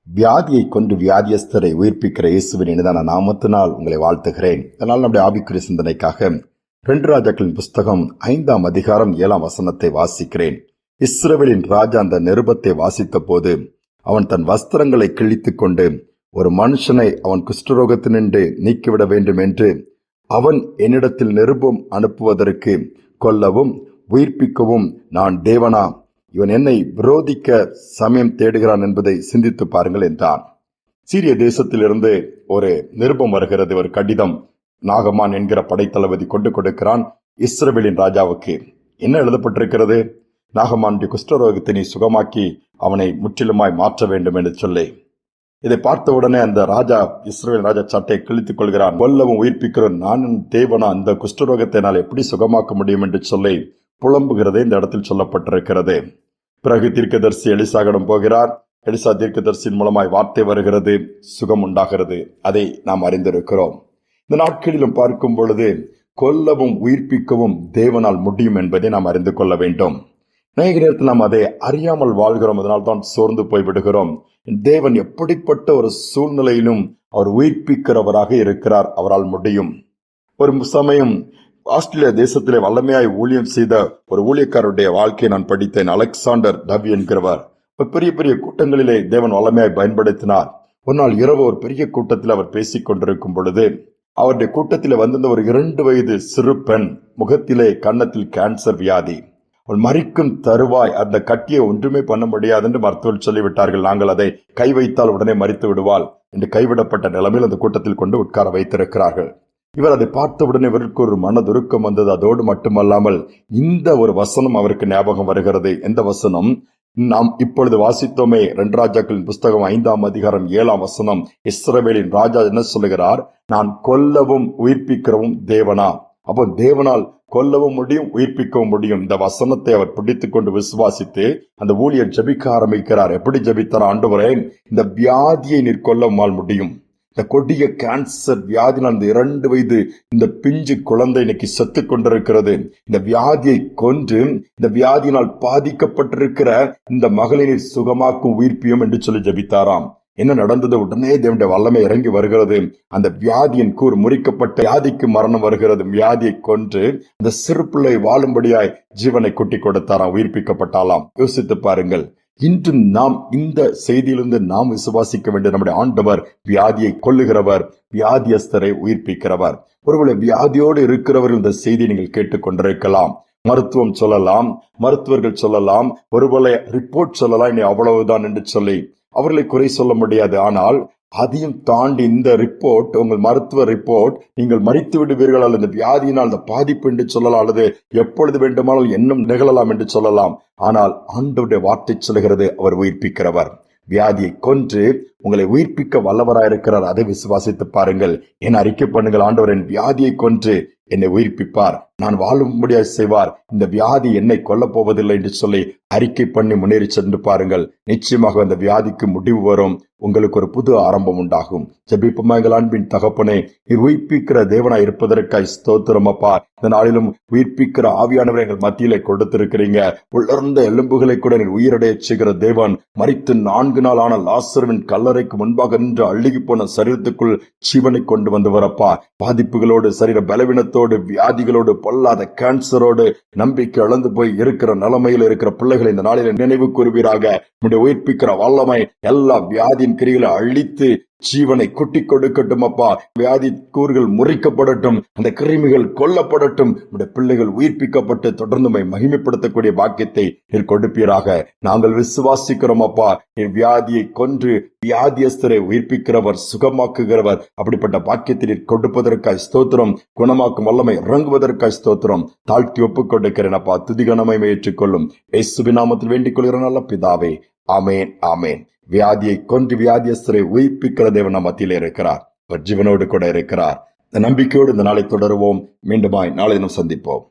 வியாதியை கொண்டு வியாதியஸ்தரை உயிர்ப்பிக்கிற இயேசுவின் இனிதான நாமத்தினால் உங்களை வாழ்த்துகிறேன். இதனால் நம்முடைய ஆவிக்குரிய சிந்தனைக்காக 2 ராஜாக்களின் புஸ்தகம் 5ஆம் அதிகாரம் 7ஆம் வசனத்தை வாசிக்கிறேன். இஸ்ரவேலின் ராஜா அந்த நிருபத்தை வாசித்த போது அவன் தன் வஸ்திரங்களை கிழித்துக் கொண்டு ஒரு மனுஷனை அவன் குஷ்டரோகத்தினின்று நீக்கிவிட வேண்டும் என்று அவன் என்னிடத்தில் நிருபம் அனுப்புவதற்கு கொல்லவும் உயிர்ப்பிக்கவும் நான் தேவனா? இவன் என்னை விரோதிக்க சமயம் தேடுகிறான் என்பதை சிந்தித்து பாருங்கள் என்றான். சீரிய தேசத்திலிருந்து ஒரு நிருபம் வருகிறது, ஒரு கடிதம் நாகமான் என்கிற படைத்தளபதி கொண்டு கொடுக்கிறான் இஸ்ரவேலின் ராஜாவுக்கு. என்ன எழுதப்பட்டிருக்கிறது? நாகமானுடைய குஷ்டரோகத்தினை சுகமாக்கி அவனை முற்றிலுமாய் மாற்ற வேண்டும் என்று சொல்லி. இதை பார்த்த உடனே அந்த ராஜா, இஸ்ரவேல் ராஜா சட்டையை கிழித்துக் கொள்கிறான். கொல்லவும் உயிர்ப்பிக்கிறோம், நான் தேவனா, அந்த குஷ்டரோகத்தை நான் எப்படி சுகமாக்க முடியும் என்று சொல்லி புலம்புகிறதே இந்த இடத்தில் சொல்லப்பட்டிருக்கிறது. பிறகு தீர்க்கதரிசி எலிசாவிடம் போகிறார். எலிசா தீர்க்கதரிசியின் மூலமாய் வார்த்தை வருகிறது, சுகம் உண்டாகிறது. அதை நாம் அறிந்திருக்கிறோம். இந்த நாட்களிலும் பார்க்கும் பொழுது கொல்லவும் உயிர்ப்பிக்கவும் தேவனால் முடியும் என்பதை நாம் அறிந்து கொள்ள வேண்டும். அநேக நேரத்தில் நாம் அதை அறியாமல் வாழ்கிறோம், அதனால் தான் சோர்ந்து போய்விடுகிறோம். தேவன் எப்படிப்பட்ட ஒரு சூழ்நிலையிலும் அவர் உயிர்ப்பிக்கிறவராக இருக்கிறார், அவரால் முடியும். ஒரு சமயம் ஆஸ்திரேலியா தேசத்திலே வல்லமையாய் ஊழியம் செய்த ஒரு ஊழியக்காரருடைய வாழ்க்கையை நான் படித்தேன். அலெக்சாண்டர் டவி என்கிறவர் பெரிய பெரிய கூட்டங்களிலே தேவன் வல்லமையாய் பயன்படுத்தினார். ஒரு நாள் இரவு ஒரு பெரிய கூட்டத்தில் அவர் பேசிக் கொண்டிருக்கும் பொழுது அவருடைய கூட்டத்தில் வந்திருந்த ஒரு 2 வயது சிறு பெண், முகத்திலே கன்னத்தில் கேன்சர் வியாதி. அவள் மரிக்கும் தருவாய், அந்த கட்டியை ஒன்றுமே பண்ண முடியாது என்று மருத்துவர் சொல்லிவிட்டார்கள். நாங்கள் அதை கை வைத்தால் உடனே மரித்து விடுவாள் என்று கைவிடப்பட்ட நிலைமையில் அந்த கூட்டத்தில் கொண்டு உட்கார வைத்திருக்கிறார்கள். இவர் அதை பார்த்தவுடனே இவருக்கு ஒரு மனதுருக்கம் வந்தது. அதோடு மட்டுமல்லாமல் இந்த ஒரு வசனம் அவருக்கு ஞாபகம் வருகிறது. எந்த வசனம்? நாம் இப்பொழுது வாசித்தோமே, 2 ராஜாக்களின் புஸ்தகம் 5ஆம் அதிகாரம் 7ஆம் வசனம். இஸ்ரவேலின் ராஜா என்ன சொல்லுகிறார்? நான் கொல்லவும் உயிர்ப்பிக்கிறவும் தேவனா? அப்போ தேவனால் கொல்லவும் முடியும், உயிர்ப்பிக்கவும் முடியும். இந்த வசனத்தை அவர் பிடித்துக் கொண்டு விசுவாசித்து அந்த ஊழியர் ஜெபிக்க ஆரம்பிக்கிறார். எப்படி ஜெபித்தார்? ஆண்டவரே, இந்த வியாதியை நீர் கொல்லமால் முடியும். இந்த கொடிய கேன்சர் வியாதினால் இந்த 2 வயது இந்த பிஞ்சு குழந்தை இன்னைக்கு செத்து கொண்டிருக்கிறது. இந்த வியாதியை கொன்று இந்த வியாதியினால் பாதிக்கப்பட்டிருக்கிற இந்த மகளிர் சுகமாக்கும் உயிர்ப்பியும் என்று சொல்லி ஜெபித்தாராம். என்ன நடந்தது? உடனே தேவனுடைய வல்லமை இறங்கி வருகிறது. அந்த வியாதியின் கூர் முறிக்கப்பட்ட வியாதிக்கு மரணம் வருகிறது. வியாதியை கொன்று அந்த சிறு பிள்ளை வாழும்படியாய் ஜீவனை குட்டி கொடுத்தாராம், உயிர்ப்பிக்கப்பட்டாலாம். யோசித்து பாருங்கள். இன்று நாம் இந்த செய்தியிலிருந்து நாம் விசுவாசிக்க வேண்டிய நம்முடைய ஆண்டவர் வியாதியை கொல்லுகிறவர், வியாதியஸ்தரை உயிர்ப்பிக்கிறவர். ஒருவேளை வியாதியோடு இருக்கிறவர்கள் இந்த செய்தியை நீங்கள் கேட்டுக்கொண்டிருக்கலாம். மருத்துவம் சொல்லலாம், மருத்துவர்கள் சொல்லலாம், ஒருவேளை ரிப்போர்ட் சொல்லலாம், இனி அவ்வளவுதான் என்று சொல்லி அவர்களை குறை சொல்ல முடியாது. ஆனால் அதையும் தாண்டி இந்த ரிப்போர்ட், உங்கள் மருத்துவ ரிப்போர்ட், நீங்கள் மரித்து விடுவீர்கள் அல்லது வியாதியினால் அந்த பாதிப்பு என்று சொல்லலாம், அல்லது எப்பொழுது வேண்டுமானால் என்னும் நிகழலாம் என்று சொல்லலாம். ஆனால் ஆண்டவருடைய வார்த்தை சொல்லுகிறது, அவர் உயிர்ப்பிக்கிறவர். வியாதியை கொன்று உங்களை உயிர்ப்பிக்க வல்லவராயிருக்கிறார். அதை விசுவாசித்து பாருங்கள். என் அறிக்கை பண்ணுங்கள், ஆண்டவர் என் வியாதியை கொன்று என்னை உயிர்ப்பிப்பார், நான் வாழும்படியாக செய்வார், இந்த வியாதி என்னை கொல்லப் போவதில்லை என்று சொல்லி அறிக்கை பண்ணி முன்னேறி சென்று பாருங்கள். நிச்சயமாக அந்த வியாதிக்கு முடிவு வரும், உங்களுக்கு ஒரு புது ஆரம்பம் உண்டாகும். ஜெபிப்போமா. எங்கள் அன்பின் தகப்பனே, நீர் உயிர்ப்பிக்கிற தேவனாய் இருப்பதற்காய் ஸ்தோத்திரம் அப்பா. இந்த நாளிலும் உயிர்ப்பிக்கிற ஆவியானவரை எங்கள் மத்தியிலே கொடுத்திருக்கிறீங்க. உலர்ந்த எலும்புகளை கூட நீர் உயிரடைய செய்கிற தேவன். மரித்து 4 நாள் ஆன லாசருவின் கல்லறைக்கு முன்பாக நின்று அழுகி போன சரீரத்துக்குள் ஜீவனை கொண்டு வந்து வரப்பா. பாதிப்புகளோடு, சரீர பலவீனத்தோடு, வியாதிகளோடு, பொல்லாத கேன்சரோடு நம்பிக்கை இழந்து போய் இருக்கிற நிலைமையில் இருக்கிற பிள்ளைகளை இந்த நாளில் நினைவு கூறுவீராக. நம்முடைய உயிர்ப்பிக்கிற வல்லமை எல்லா வியாதியின் கிரிகளை அழித்து ஜீவனை குட்டி கொடுக்கட்டும் அப்பா. வியாதி கூறுகள் முறிக்கப்படட்டும், அந்த கிருமிகள் கொல்லப்படட்டும். நம்முடைய பிள்ளைகள் உயிர்ப்பிக்கப்பட்டு தொடர்ந்து மகிமைப்படுத்தக்கூடிய பாக்கியத்தை நீர் கொடுப்பீராக. நாங்கள் விசுவாசிக்கிறோம் அப்பா. நீர் வியாதியை கொன்று வியாதியஸ்தரை உயிர்ப்பிக்கிறவர், சுகமாக்குகிறவர். அப்படிப்பட்ட பாக்கியத்தை நீர் கொடுப்பதற்காய் ஸ்தோத்திரம். குணமாக்கும் வல்லமை இறங்குவதற்காய் ஸ்தோத்திரம். தாழ்த்தி ஒப்புக் கொடுக்கிறேன் அப்பா. துதிகனமை ஏற்றுக்கொள்ளும் இயேசுவின் நாமத்தில் வேண்டிக் கொள்கிற நல்ல பிதாவே, ஆமேன், ஆமேன். வியாதியை கொன்று வியாதியஸ்தரை உயிர்ப்பிக்கிற தேவன் நம் மத்தியிலே இருக்கிறார். அவர் ஜீவனோடு கூட இருக்கிறார். இந்த நம்பிக்கையோடு இந்த நாளை தொடருவோம். மீண்டுமாய் நாளை தினம் சந்திப்போம்.